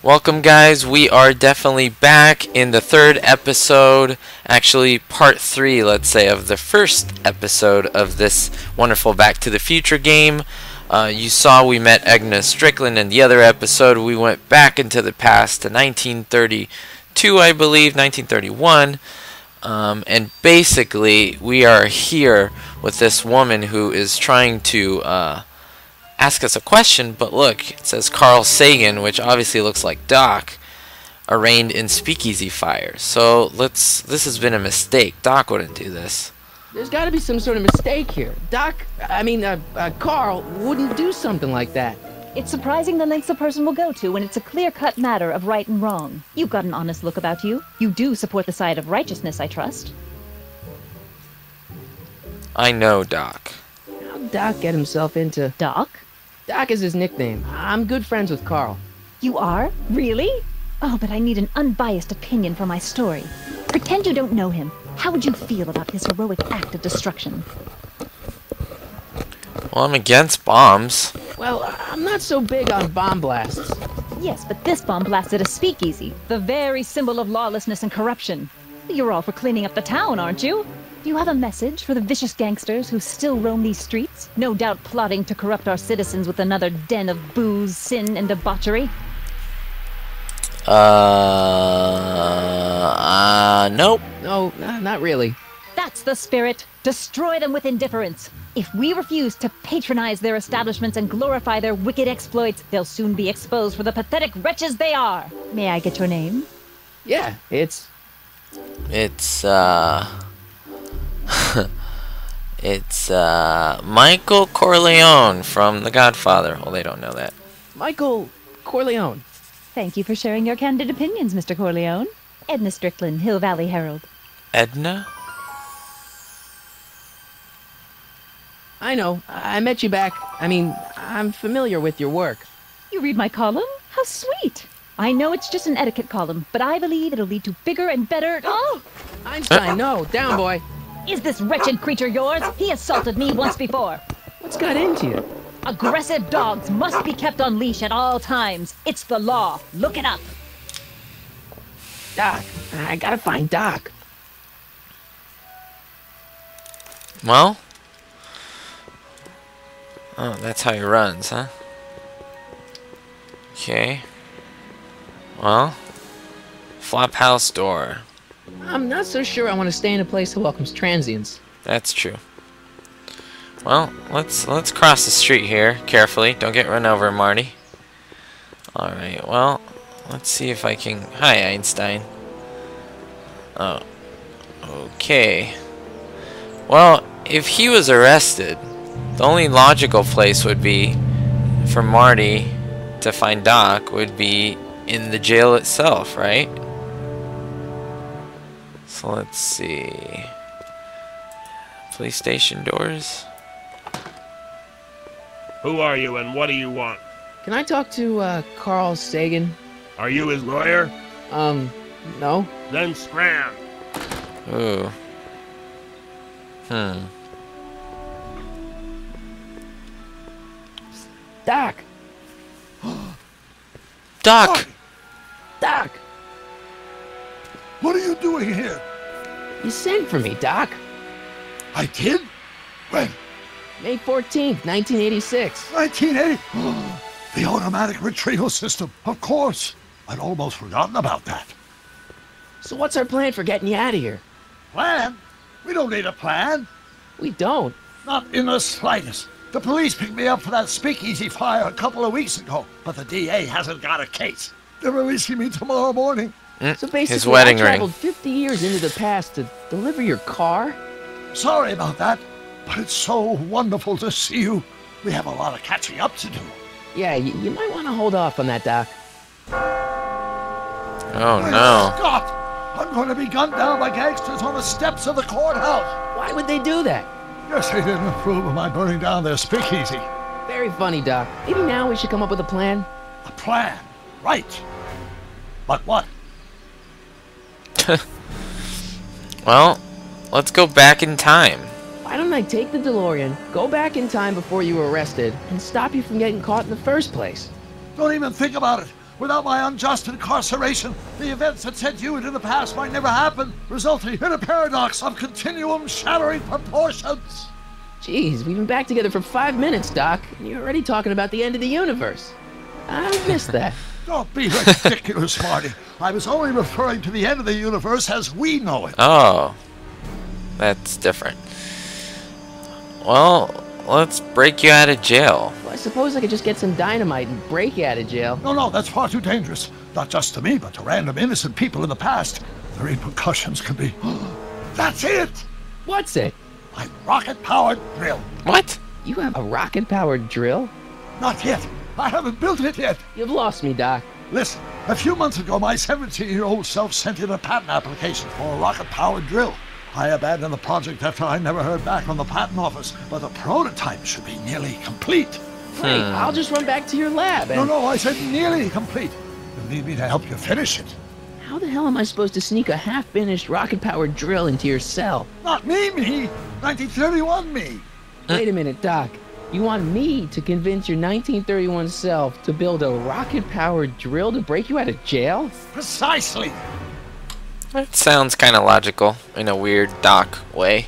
Welcome, guys. We are definitely back in the third episode, actually part 3, let's say, of the first episode of this wonderful Back to the Future game. You saw we met Agnes Strickland in the other episode. We went back into the past to 1932, I believe, 1931. And basically, we are here with this woman who is trying to ask us a question, but look, it says Carl Sagan, which obviously looks like Doc, arraigned in speakeasy fire. So this has been a mistake. Doc wouldn't do this. There's got to be some sort of mistake here. Carl wouldn't do something like that. It's surprising the lengths a person will go to when it's a clear-cut matter of right and wrong. You've got an honest look about you. You do support the side of righteousness, I trust. I know, Doc. How'd Doc get himself into... Doc? Doc is his nickname. I'm good friends with Carl. You are? Really? Oh, but I need an unbiased opinion for my story. Pretend you don't know him. How would you feel about his heroic act of destruction? Well, I'm against bombs. Well, I'm not so big on bomb blasts. Yes, but this bomb blasted a speakeasy, the very symbol of lawlessness and corruption. You're all for cleaning up the town, aren't you? Do you have a message for the vicious gangsters who still roam these streets, no doubt plotting to corrupt our citizens with another den of booze, sin, and debauchery? Nope. No, not really. That's the spirit. Destroy them with indifference. If we refuse to patronize their establishments and glorify their wicked exploits, they'll soon be exposed for the pathetic wretches they are. May I get your name? Yeah, it's Michael Corleone from The Godfather. Well, they don't know that. Michael Corleone. Thank you for sharing your candid opinions, Mr. Corleone. Edna Strickland, Hill Valley Herald. Edna? I know. I met you back. I'm familiar with your work. You read my column? How sweet! I know it's just an etiquette column, but I believe it'll lead to bigger and better... Oh! Einstein, no. Down, boy. Is this wretched creature yours? He assaulted me once before. What's got into you? Aggressive dogs must be kept on leash at all times. It's the law. Look it up. Doc. I gotta find Doc. Well? Oh, that's how he runs, huh? Okay. Well, flop house door. I'm not so sure I want to stay in a place that welcomes transients. That's true. Well, let's cross the street here carefully. Don't get run over, Marty. All right. Well, let's see if I can. Hi, Einstein. Oh. Okay. Well, if he was arrested, the only logical place would be for Marty to find Doc would be in the jail itself, right? So let's see. Police station doors. Who are you and what do you want? Can I talk to, Carl Sagan? Are you his lawyer? No. Then scram. Ooh. Doc! Doc! Doc! What are you doing here? You sent for me, Doc. I did? When? May 14th, 1986. 1980? The automatic retrieval system, of course. I'd almost forgotten about that. So what's our plan for getting you out of here? Plan? We don't need a plan. We don't. Not in the slightest. The police picked me up for that speakeasy fire a couple of weeks ago, but the DA hasn't got a case. They're releasing me tomorrow morning. So basically, his wedding I traveled ring. 50 years into the past to deliver your car? Sorry about that, but it's so wonderful to see you. We have a lot of catching up to do. Yeah, you might want to hold off on that, Doc. Oh no. Scott! I'm going to be gunned down by gangsters on the steps of the courthouse. Why would they do that? Guess they didn't approve of my burning down their speakeasy. Very funny, Doc. Maybe now we should come up with a plan. A plan, right. But what? Well, let's go back in time. Why don't I take the DeLorean, go back in time before you were arrested, and stop you from getting caught in the first place? Don't even think about it. Without my unjust incarceration, the events that sent you into the past might never happen, resulting in a paradox of continuum-shattering proportions. Jeez, we've been back together for 5 minutes, Doc, and you're already talking about the end of the universe. I missed that. Don't be ridiculous, Marty. I was only referring to the end of the universe as we know it. Oh, that's different. Well, let's break you out of jail. Well, I suppose I could just get some dynamite and break you out of jail. No, that's far too dangerous. Not just to me, but to random innocent people in the past. The repercussions could be... That's it! What's it? My rocket-powered drill. What? You have a rocket-powered drill? Not yet. I haven't built it yet. You've lost me, Doc. Listen, a few months ago, my 17-year-old self sent in a patent application for a rocket-powered drill. I abandoned the project after I never heard back from the patent office, but the prototype should be nearly complete. Great, I'll just run back to your lab and... No, I said nearly complete. You'll need me to help you finish it. How the hell am I supposed to sneak a half-finished rocket-powered drill into your cell? Not me. 1931 me. Wait a minute, Doc. You want me to convince your 1931 self to build a rocket-powered drill to break you out of jail? Precisely. That sounds kind of logical in a weird Doc way.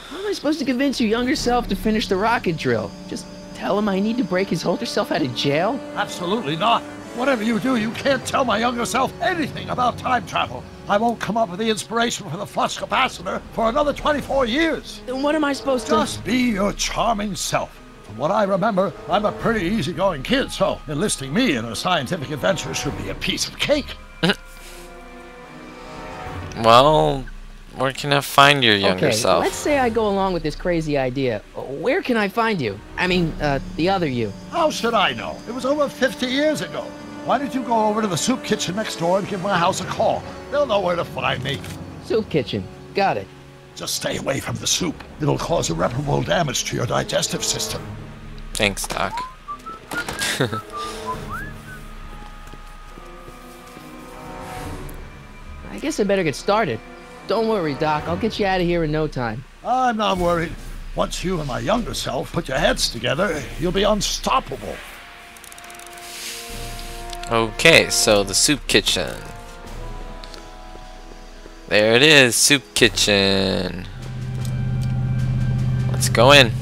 How am I supposed to convince your younger self to finish the rocket drill? Just tell him I need to break his older self out of jail? Absolutely not. Whatever you do, you can't tell my younger self anything about time travel. I won't come up with the inspiration for the flux capacitor for another 24 years. Then what am I supposed to... Just be your charming self. From what I remember, I'm a pretty easygoing kid, so enlisting me in a scientific adventure should be a piece of cake. Well, where can I find your younger self? Let's say I go along with this crazy idea. Where can I find you? I mean, the other you. How should I know? It was over 50 years ago. Why don't you go over to the soup kitchen next door and give my house a call? They'll know where to find me. Soup kitchen. Got it. Just stay away from the soup. It'll cause irreparable damage to your digestive system. Thanks, Doc. I guess I better get started. Don't worry, Doc. I'll get you out of here in no time. I'm not worried. Once you and my younger self put your heads together, you'll be unstoppable. Okay, so the soup kitchen. There it is, soup kitchen. Let's go in.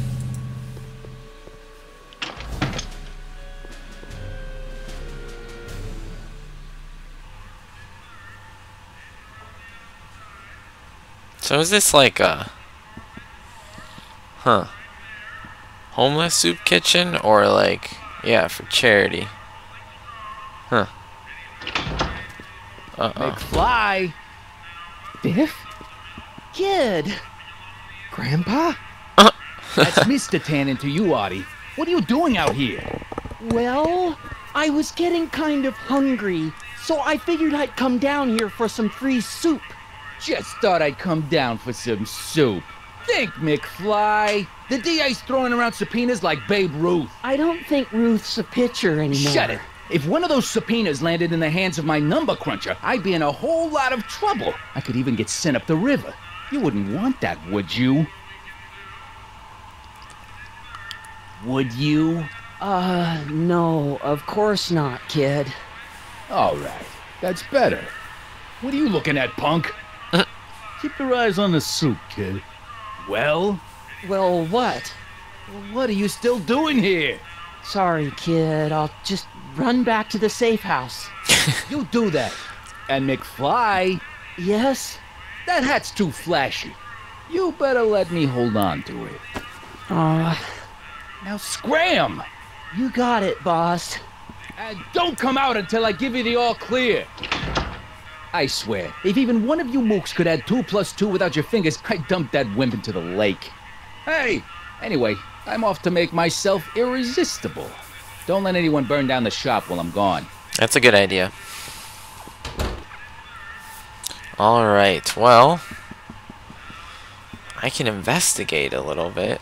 So is this like a homeless soup kitchen, or like, yeah, for charity? Huh. McFly! Biff? Kid! Grandpa? That's Mr. Tannen to you, Artie. What are you doing out here? Well, I was getting kind of hungry, so I figured I'd come down here for some free soup. Just thought I'd come down for some soup. Think, McFly. The DA's throwing around subpoenas like Babe Ruth. I don't think Ruth's a pitcher anymore. Shut it. If one of those subpoenas landed in the hands of my number cruncher, I'd be in a whole lot of trouble. I could even get sent up the river. You wouldn't want that, would you? Would you? No, of course not, kid. All right. That's better. What are you looking at, punk? Keep your eyes on the soup, kid. Well, Well, what? what are you still doing here? Sorry, kid. I'll just run back to the safe house. You do that. And McFly, Yes? that hat's too flashy. You better let me hold on to it. Now scram! You got it, boss. And don't come out until I give you the all clear. I swear, if even one of you mooks could add 2 plus 2 without your fingers, I'd dump that wimp into the lake. Hey! Anyway, I'm off to make myself irresistible. Don't let anyone burn down the shop while I'm gone. That's a good idea. Alright, well, I can investigate a little bit.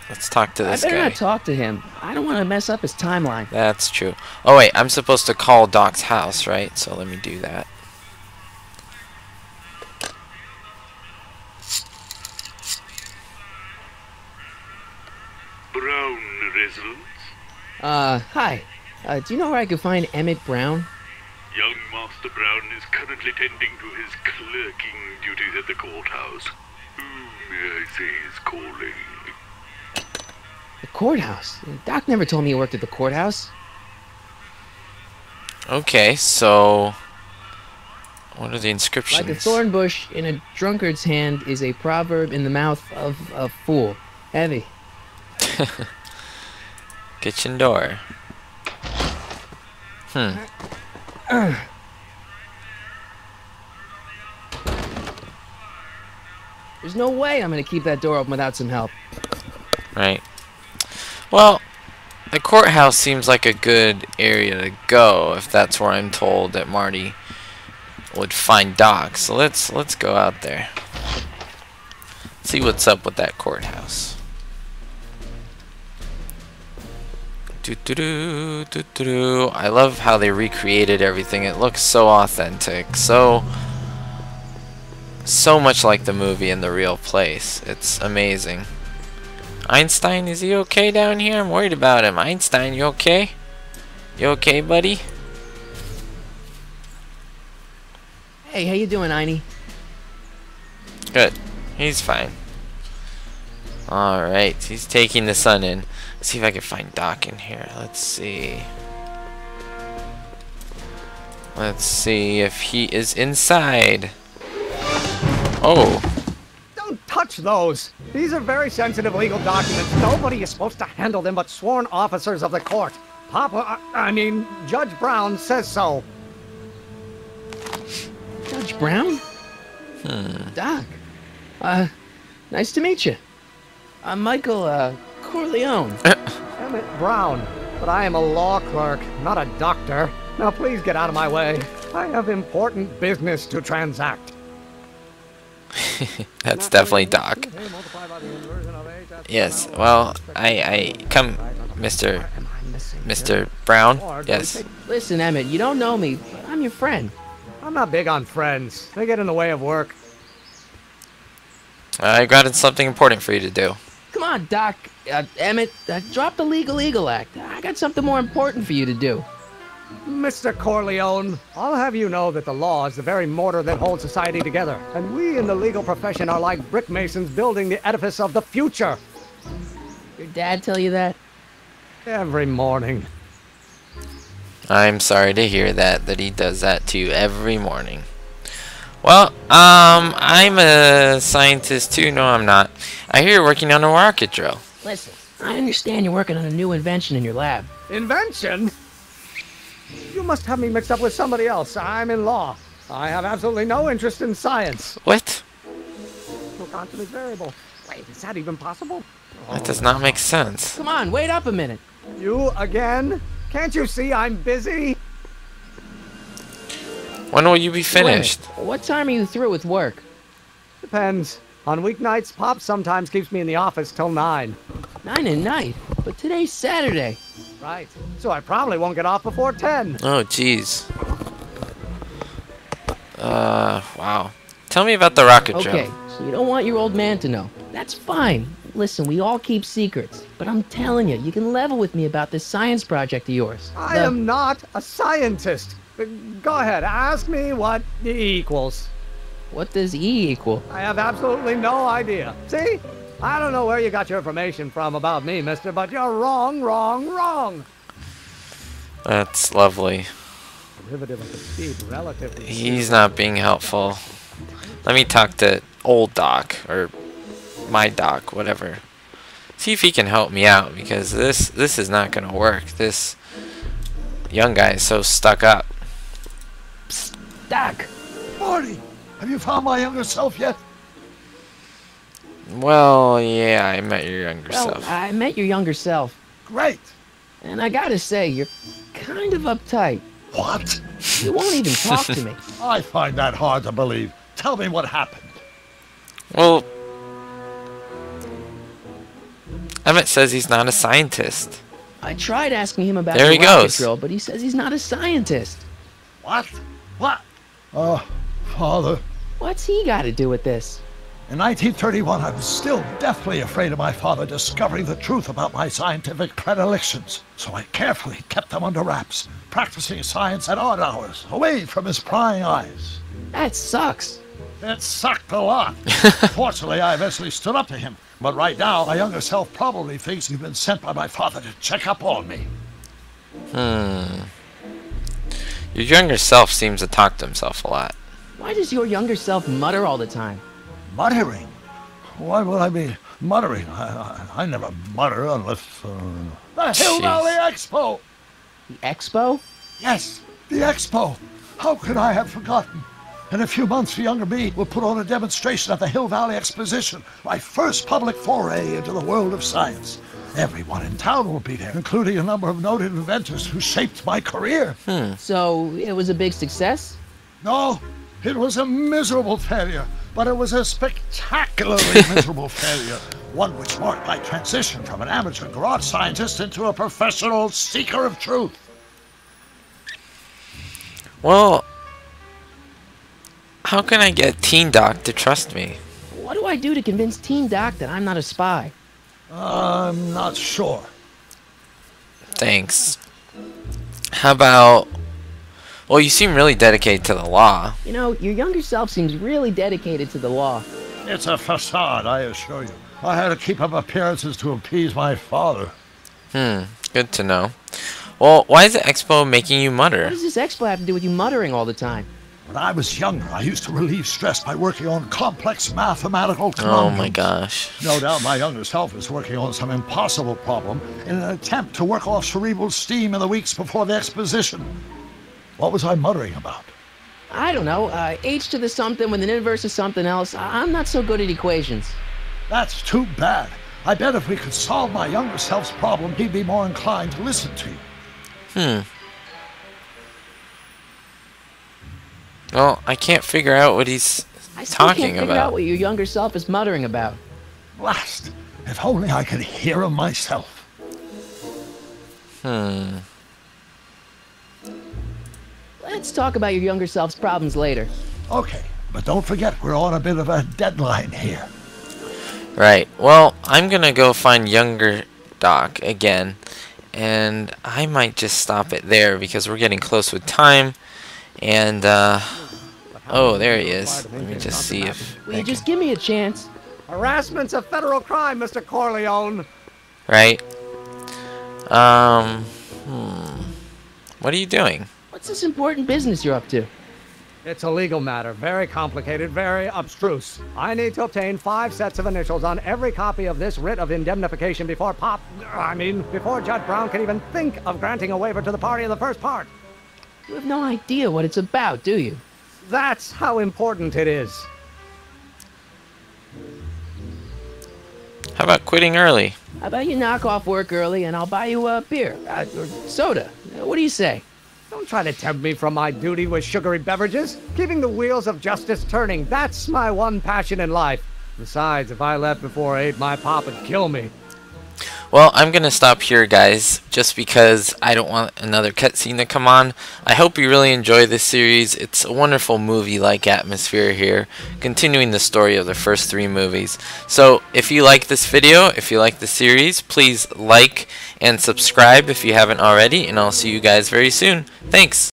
Let's talk to this I better guy. not talk to him. I don't want to mess up his timeline. That's true. Oh wait, I'm supposed to call Doc's house, right? So let me do that. Brown results? Hi. Do you know where I could find Emmett Brown? Young Master Brown is currently tending to his clerking duties at the courthouse. Who, may I say, is calling? The courthouse? Doc never told me he worked at the courthouse. Okay, so what are the inscriptions? Like a thorn bush in a drunkard's hand is a proverb in the mouth of a fool. Heavy. Kitchen door. There's no way I'm gonna keep that door open without some help. Right. Well, the courthouse seems like a good area to go if that's where I'm told that Marty would find Doc. So let's go out there. See what's up with that courthouse. I love how they recreated everything. It looks so authentic, so much like the movie in the real place. It's amazing. Einstein, is he okay down here? I'm worried about him. Einstein, you okay? You okay, buddy? Hey, how you doing, Einie? Good. He's fine. Alright, he's taking the sun in. Let's see if I can find Doc in here. Let's see. Let's see if he is inside. Oh. Don't touch those! These are very sensitive legal documents. Nobody is supposed to handle them but sworn officers of the court. I mean, Judge Brown says so. Judge Brown? Doc. Nice to meet you. I'm Michael, Corleone. Emmett Brown. But I am a law clerk, not a doctor. Now please get out of my way. I have important business to transact. That's definitely Doc. Yes, well, I come, Mr. Brown. Yes. Listen, Emmett, you don't know me, but I'm your friend. I'm not big on friends. They get in the way of work. I got something important for you to do. Come on, Doc. Emmett, drop the Legal Eagle Act. I got something more important for you to do. Mr. Corleone, I'll have you know that the law is the very mortar that holds society together, and we in the legal profession are like brick masons building the edifice of the future. Your dad tell you that? Every morning. I'm sorry to hear that he does that to you every morning. Well, I'm a scientist too. No, I'm not. I hear you're working on a rocket drill. Listen, I understand you're working on a new invention in your lab. Invention? You must have me mixed up with somebody else. I'm in law. I have absolutely no interest in science. What? No constant is variable. Wait, is that even possible? That does not make sense. Come on, wait up a minute. You again? Can't you see I'm busy? When will you be finished? What time are you through with work? Depends. On weeknights, Pop sometimes keeps me in the office till 9. 9 at night? But today's Saturday. Right. So I probably won't get off before 10. Oh, jeez. Wow. Tell me about the rocket drill. Okay, so you don't want your old man to know. That's fine. Listen, we all keep secrets. But I'm telling you, you can level with me about this science project of yours. I am not a scientist. Go ahead, ask me what E equals. What does E equal? I have absolutely no idea. See? I don't know where you got your information from about me, mister, but you're wrong, wrong, wrong. That's lovely. Derivative of the speed relative to He's not being helpful. Let me talk to old Doc, or my Doc, whatever. See if he can help me out, because this is not gonna work. This young guy is so stuck up. Psst, Doc. Marty, have you found my younger self yet? Well, yeah, I met your younger Well, self. I met your younger self. Great. And I gotta say, you're kind of uptight. What? You won't even talk to me. I find that hard to believe. Tell me what happened. Well, Emmett says he's not a scientist. I tried asking him about There the he rocket goes. drill, but he says he's not a scientist. What? What? Oh, Father. What's he got to do with this? In 1931, I was still deathly afraid of my father discovering the truth about my scientific predilections, so I carefully kept them under wraps, practicing science at odd hours, away from his prying eyes. That sucks. It sucked a lot. Fortunately, I eventually stood up to him, but right now, my younger self probably thinks he's been sent by my father to check up on me. Your younger self seems to talk to himself a lot. Why does your younger self mutter all the time? Muttering? Why would I be muttering? I never mutter unless... The Hill Valley Expo! The expo? Yes, the Expo. How could I have forgotten? In a few months, the younger me will put on a demonstration at the Hill Valley Exposition, my first public foray into the world of science. Everyone in town will be there, including a number of noted inventors who shaped my career. So, it was a big success? No, it was a miserable failure, but it was a spectacularly miserable failure. One which marked my transition from an amateur garage scientist into a professional seeker of truth. Well, how can I get Teen Doc to trust me? What do I do to convince Teen Doc that I'm not a spy? I'm not sure. Thanks. How about... Well, you seem really dedicated to the law. You know, your younger self seems really dedicated to the law. It's a facade, I assure you. I had to keep up appearances to appease my father. Good to know. Well, why is the expo making you mutter? What does this expo have to do with you muttering all the time? When I was younger, I used to relieve stress by working on complex mathematical conundrums. Oh my gosh. No doubt my younger self is working on some impossible problem in an attempt to work off cerebral steam in the weeks before the exposition. What was I muttering about? I don't know, h to the something with an inverse of something else. I'm not so good at equations. That's too bad. I bet if we could solve my younger self's problem, he'd be more inclined to listen to you. Well, I can't figure out what he's I still talking can't figure about. out what your younger self is muttering about. Blast! If only I could hear him myself. Let's talk about your younger self's problems later. Okay, but don't forget we're on a bit of a deadline here. Right. Well, I'm gonna go find younger Doc again, and I might just stop it there because we're getting close with time. And oh, there he is. Let me just see if Will you just give me a chance? Harassment's a federal crime, Mr. Corleone. right. What are you doing? What's this important business you're up to? It's a legal matter, very complicated, very abstruse. I need to obtain 5 sets of initials on every copy of this writ of indemnification before before Judge Brown can even think of granting a waiver to the party in the first part. You have no idea what it's about, do you? That's how important it is. How about quitting early? How about you knock off work early and I'll buy you a beer, or soda. What do you say? Don't try to tempt me from my duty with sugary beverages. Keeping the wheels of justice turning, that's my one passion in life. Besides, if I left before 8, my pop would kill me. Well, I'm gonna stop here, guys, just because I don't want another cutscene to come on. I hope you really enjoy this series. It's a wonderful movie-like atmosphere here, continuing the story of the first 3 movies. So, if you like this video, if you like the series, please like and subscribe if you haven't already, and I'll see you guys very soon. Thanks!